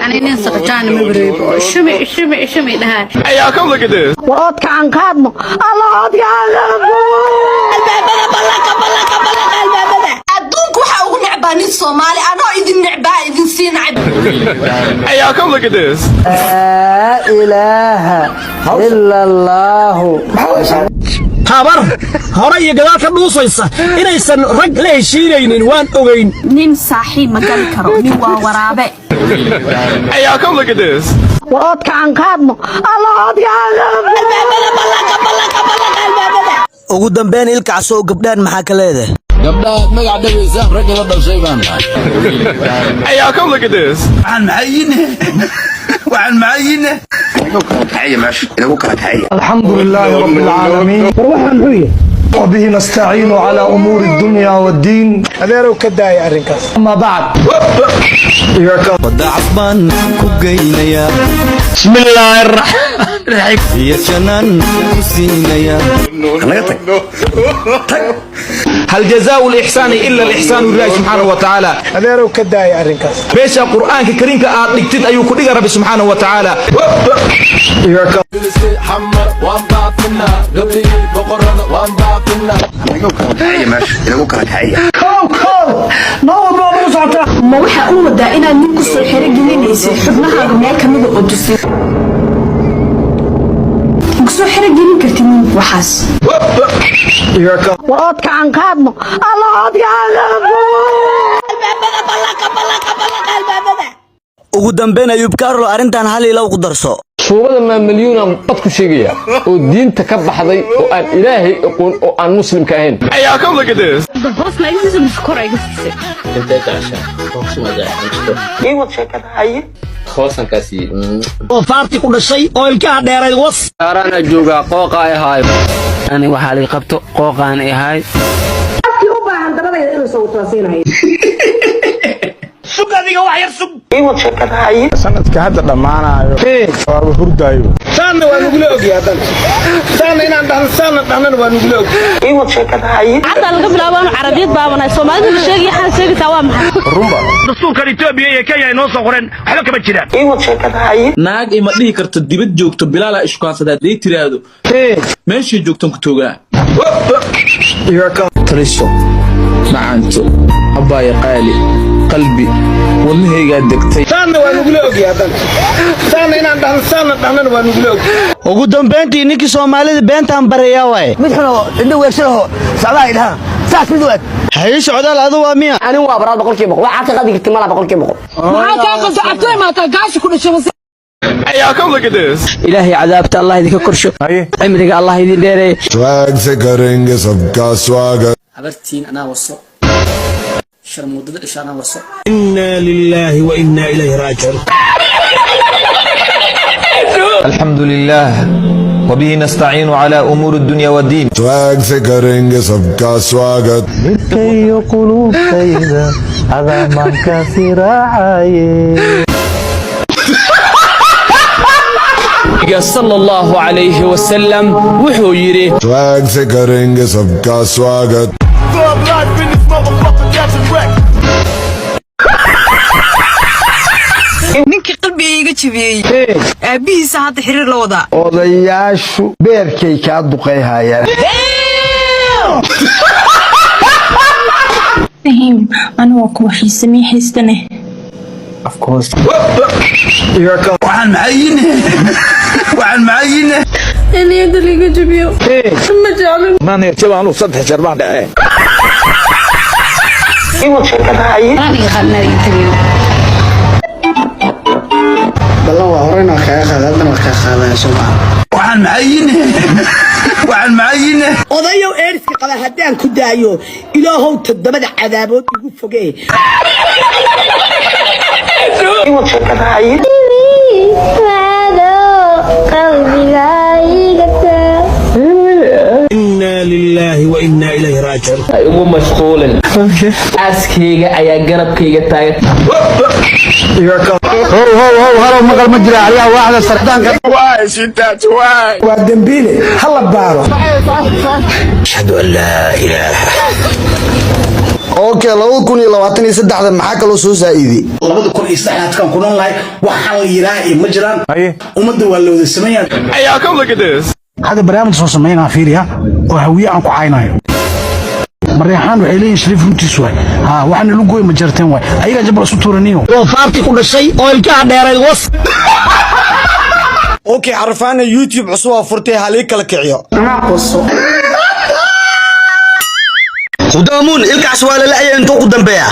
يعني ننسى قجان مبريب شمي ده. Hey, y'all, come look at this. وقت كان كادمو الله قد أدونك وحا ugu nacbaanin Soomaali anoo idin nacbaa idin sii nacb. Hey, y'all, come look at this. لا إله إلا الله habar hore iyo gadaal ka dhuusaysa inaysan rag la heshiinaynin waan ogeyn nin saaxiib ma gali karo nin waa waraabe. Hey, y'all, come look at this. وقت كان كادمو الله قد ugu dambeyn ilkaas oo gabdhaan maxaa ka leedahay gabdhaha magac dhabaysa rag la dhashay baan nahay. Hey, y'all, come look at this. waxaan maayine الحمد لله رب العالمين وبه نستعين على أمور الدنيا والدين أديرو كداي أرنكاس أما بعد wadda baan ku geynaya بسم الله الرحمن الرحيم iyo janaan ku siinaya هل جزاء الإحسان إلا الإحسان لله سبحانه وتعالى أديرو كداي أرنكاس بيش القرآن الكريم كأدكتد أيو كل رب سبحانه وتعالى حمر وان باطنا قبلي بقرنا وان باطنا ma waxa uu wadaa inaad nin ku soo xiro gelinaysid xubnahaaga meel ka mid ah oo tusay ku soo xiro gelin kartid nin waxaas وقت كان كادمو الله قد ugu dambeyn ayub karlo arintan hal ila ugu darso suubada ma milyuun bad ku sheegaya oo diinta ka baxday oo aan ilaahay aqoon oo aan muslimka ahayn. Hey, y'all, come look at this. hoos la isu muskor ay gasay khoosankaasi oo faarti ku dhashay oo ilkaha dheeray was arana jooga qooqa ay haay ani waxa la qabto qooqaan ay haay sugadiga wax yar sug sanadka hadda dhamaanayo waa hurdaayo saana waa nugu leeyahay hadan saana inaan dhahnana waa nugu leeyahay hadda laga bilaabo Carabiyad baabanay Soomaalidu la sheegay xal sheegtaa waa maxay rumba dastuurka Itoobiya iyo Kenya inoo soo qoreen waxba kama jiraan naag ima dhihi karto dibad joogto bilaala ishkaansadaa day tiraado meeshii joogtan ku toogaa taliso macanto abbaaya qaali qalbi wadnahayga degtay saana waa nugu leeyahay hadan saana inaan dhahnana waa nugu leeyahay ugu dambeyntii ninkii Soomaalida beentaan bareeyaa way mid xun oo indho weersanaho socdaa ilaha saas mid wad hay socdaal adu waa miya ani waa baraad 100% waxa ka qadi kartay mala 100% Maxaa ka qasactay ma ta gaashi ku dhashay Hey, y'all, come look at this. ilaahi cadaabta Allah idinka korsho cimriga Allah idin dheereeyo swag se karenge sabka swagat habartiin anaa waso sharmudada ishaana waso inna lillahi wa inna ilayhi raaji'un الحمد لله وبه نستعين على أمور الدنيا والدين swag se karenge sabka swagat كي قلوب سيدة هذا ما كثير عايه صلى الله عليه وسلم وحو يري swag se karenge sabka swagat ninkii qalbiga iga jabiyay aabihiisa hadda xiriir la wadaa odayaashu beerkay ka duqeyhayaan fahim anu ku xiisamay xiistane of course waxaan maayine inayda liga jabiyo ma jeclin ma neerjabaan saddex jeer baan dhacay aniga qadnay tiriyo ballan waa horena kaga qaadana markaa qaadayso waxaan maayine odayow eeriska qaba haddaan ku daayo ilaahow todobada cadaabood igu fogee inna lillahi wa inna ilayhi raaji'un ugu mashquulin askeyga ayaa garabkayga taagan هلا مقال مجرى عليها واحدة سرطان ودنبيلي هلا بارو ashhadu an la ilaha اوكي لو كوني لو عطني سدح maxaa kala soo saaiday 2003 kan kulan lahay waxaan la yiraahay ma jiraan umada waa loo sameeyay Hey, y'all, come look at this. هذا برنامج soo sameeyna fiiriya oo hawiye aan ku caynayo maryaxaan waxay leeyihiin shariif runtiis waay waxaan lagu gooy ma jarteen waay ayaga jabal isu tuuraniyo oo faarti ku dhashay oo ilkaha dheeray was اوكي عرفانا يوتيوب عصوه فرتي halii kala kiciyo خدامون الكعس ولا لا انتو قدامبيا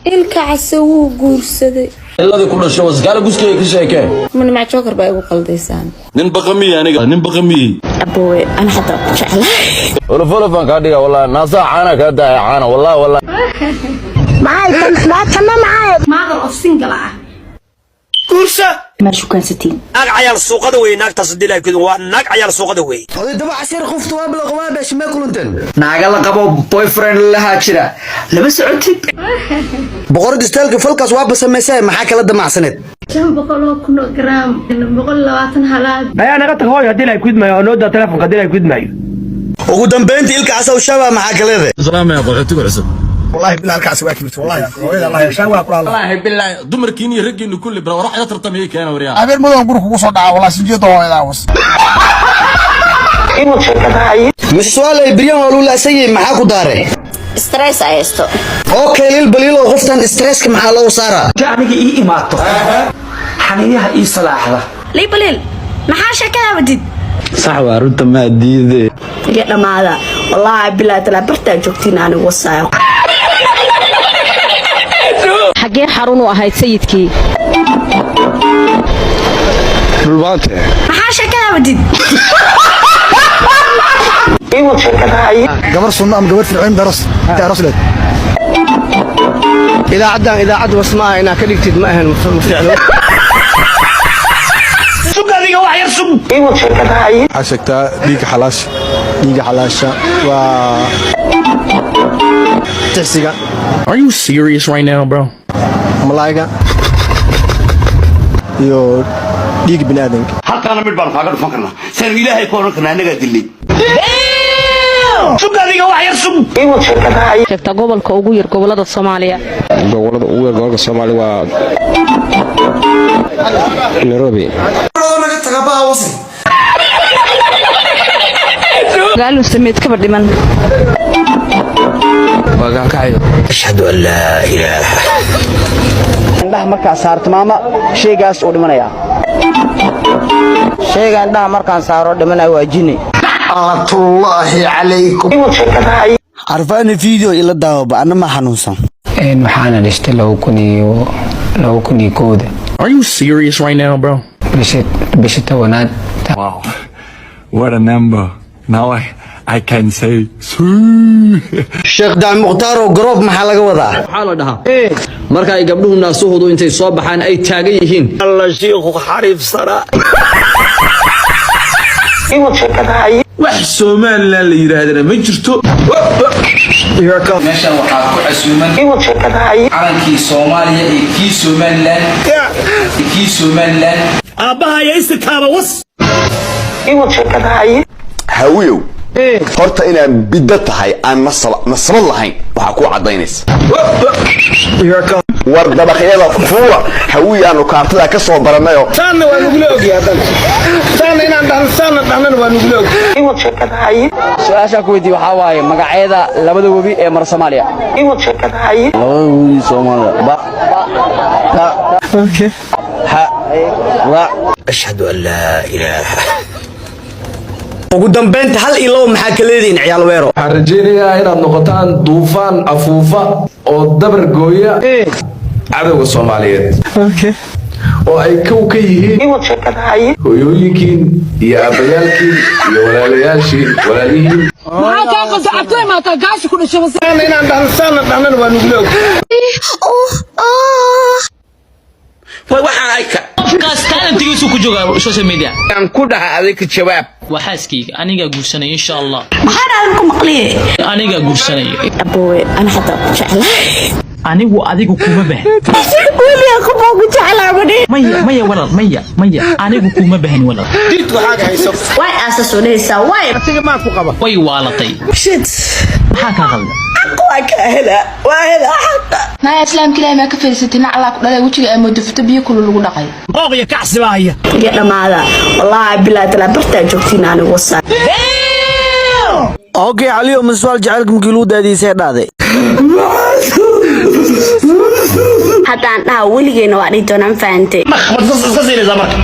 الكعس wuu guursaday illadii ku dhashay wasgaala guskay ka sheekeen من مع جوكر baa igu qaldaysaan nin baqamiye aniga nin baqamiye aboowe ana xataa ku jeclahay wala falafan ka dhiga wallahi naasa caana ka daa caana wallahi معاي ماذا of single كورسا ما شو كان ستين ناق عيال سوقده وي ناق تصديلا كده waa naag عيال سوقده وي oday daba casir qoftu waa bilaa qabaa bash ma kulantan naaga la qabo boyfriend laha jira laba socotid boqorad istaalka falkaas waa basameysay maxaa kala damacsaneed 500 جرام 120 halaad ayaa naga tag hooyo hadii ay ku idmaayo oo nooda telefoonka hadii ay ku idmaayo ugu dambeyntii ilka asaw shaba maxaa kala leedahay salaam ya boqortu cusub والله بالله الكعس واكلت والله الله يشان waa kula والله بالله dumarkiin iyo raggiin kulli bra wax ya tartamay keen wariya abeer madow gurku ku soo dhaca والله sijeedo hooyada was inuu shaqadahay mid su'aal ay biriyan oo la sayay maxaa ku daaray stress aysto okay lil balilo qoftan stresska maxaa loo saaraa aniga ii imaato xaniyaha ii salaaxda lii balil maxaa shakada wadid sax waa runta ma diiday ya dhamaada wallahi bilaa tala barta joogtiin aan wasaayo xagee xarun u ahayd sayidkii dhulbaante maxaa shakada wadid inuu shaqadahay gabar sunna am gabar firciin daras leed idaacad wasmaa ina ka dhigtid ma ahan mafriicno sugadiga wax yar sug inuu shaqadahay xashagta dhiiga xalaasha waa tasiga. Are you serious right now, bro? Malaiga iyo dhiig bini'aadanka halkaana mid baan kaaga dhufan karnaa san ilaahay ku oran karnaa anaga dilay sugadiga wax yar sug inuu shaqadahay sheegta gobolka ugu yar gobolada Soomaaliya gobolka Soomaaliya waa Nairobi naga tagabaa wasi gaal sameed ka badhiman wagaan kacayo ashhadu an la ilaha indhaha markaa saarto maama sheegaas oo dhimanaya sheega indhaha markaan saaro dhimanaya waa jinni atullahi calaykum arfaani video ila daawaba ana ma xanuunsan waxaana dhistay 2001 Are you serious right now, bro? bisha tawanaad wow what a number now I can say Sheekh Daan Muqtaar oo garoob maxaa laga wadaa waxa la dhahaa marka ay gabdhuhu naasuhoodu intay soo baxaan ay taagan yihiin alla sheekhu xariif sara inuu shaqadahay wax Soomaaliland la yiraahdana ma jirto meeshan waxaa ku casuuman inuu shaqadahay calankii Soomaaliya iyo kii Somaliland aabaha ay istikaaba was inuu shaqadahay hawiyow horta inaan bidda tahay aan nasabad lahayn waxa ku cadaynaysa war dabaqyada fuula hawiy aanu kaartada ka soo baranayo taana waa nugu ogyahay taana inaan dhahnana waa nugu ogyahay inuu shaqadahay su'aasha ku weydiin waxa waaye magaceeda labada webi ee mar Soomaaliya inuu shaqadahay labada webi Soomaaliya okay wa ashhadu an la ilaha ugu dambeynta hal ilo maxaa ka leediin ciyaal weero waxaan rajaynayaa inaad noqotaan duufaan afuufa oo dabar gooya cadawga Soomaaliyeed oo ay kow ka yihiin inuu shaqadahay hooyooyinkiin iyo aabbayaalkiin iyo walaalayaashiin walaalihiin maxaa ka qasa abtay ma ka gaashi ku dhashay taana inaan dhahnana waa nugu ogyahay waxaan ayka kaas talentigiisu ku joogaa social media aan ku dhaha adeeg jawaab waxaaskayga aniga guursanay insha Allah maxaan ku maqliyay aniga guursanay aboowe ana xataa ku jeclahay adigu kuma bahan waliya ku boogu jeclaabani maya walal maya anigu kuma bahan walal did waxaaga hayso way aasasoo dhaysaa way asiga ma ku qaba way waalatay shit maxaa ka qaldan وهلا حقا ما اسلام كلام ما كفيلستنا على كدله وجهي ama dufto biyo kulul lagu dhaqay qooqiya kacsibaaya يا dhamaada wallahi bilaa tala barta joogtiin anigu wasa اوكي علي من سؤال جعلك مقلود هذه سيداده haddaan dhaha weligeena waa dhii doonaan fahamtay iska siinaysaa marka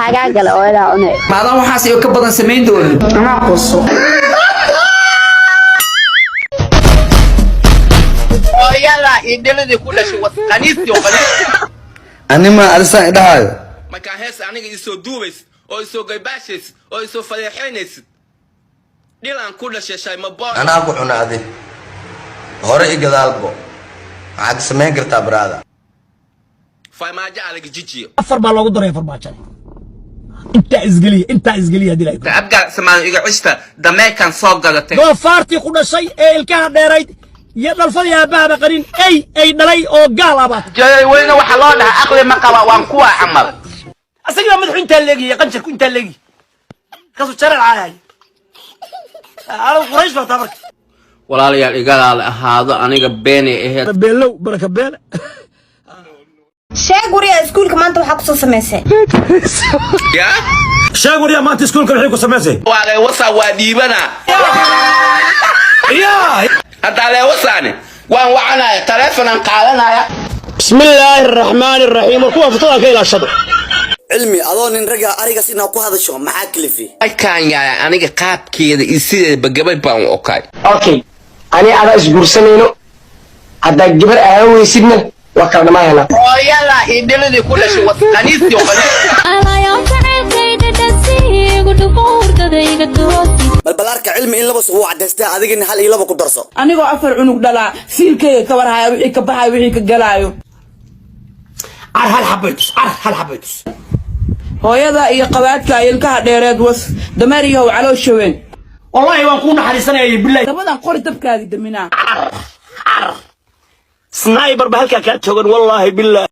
hagaa gala oo ilaa cunay maadan waxaas iyo ka badan samayn doonin anaa quso yalla idiladi ku dhashay wasqaniisti oo qani anima arsan idhahayo marka hees aniga isoo duubays oo isoo gaybaashays oo isoo fadeexaynays dhilaan ku dhashay shay ma baa anaa ku cunaaday hore igadaalbo waxaad samayn kartaa brada farmaajo alaga jijiyo afar baa loogu daray farmaajo inta isgaliya dilay abga samaan iga cista dameekan soo gadatay doofaartii ku dhashay ee ilkaha dheerayd iyo dhalfadii aabaha qarin ay dhalay oo gaal aba jay weyna waxa loo dhahaa aqli ma qaba waan kuwa amal asaga madaxu inta leegi qanjirku inta leegi kasu jaral caayay ala quraysh baa tabarka walaalayaal igalaal ahaado aniga beenay ahayd beelow baraka beela sheeg guriga iskuulka maanta waxa ku soo sameysay ya sheeg guriga maanta iskuulka wixii ku sameysay waa wasa waa diibana ya hada le wasaani waan wacanaya telefonan qaadanaya bismillaahir rahmaanir rahiim kuwa fatada ka ilaashado cilmi adoo nin raga arigas inaa ku hadasho maxaa kalifi ay kaan yaay aniga qaabkeeda isideeba gabay baan okay okay ani ada isguursanayno hadda gabar aan weysidna waa kala dhamaayna oo yalla idiladi ku dhashay wasqaniisti oo qani balbalarka cilmi in laba soo cadeystay adigina hal iyo laba ku darso anigoo afar cunug dhalaa fiilkayga ka warhaya wixii ka baxay wixii ka galaayo hal xabaytus hooyada iyo qabaadka ilkaha dheereed was dameer iyo calooshaween wallahi waan ku naxariisanayay billahi dabadan qori dabkaadi daminaa sniper ba halka ka toogan wallahi billahi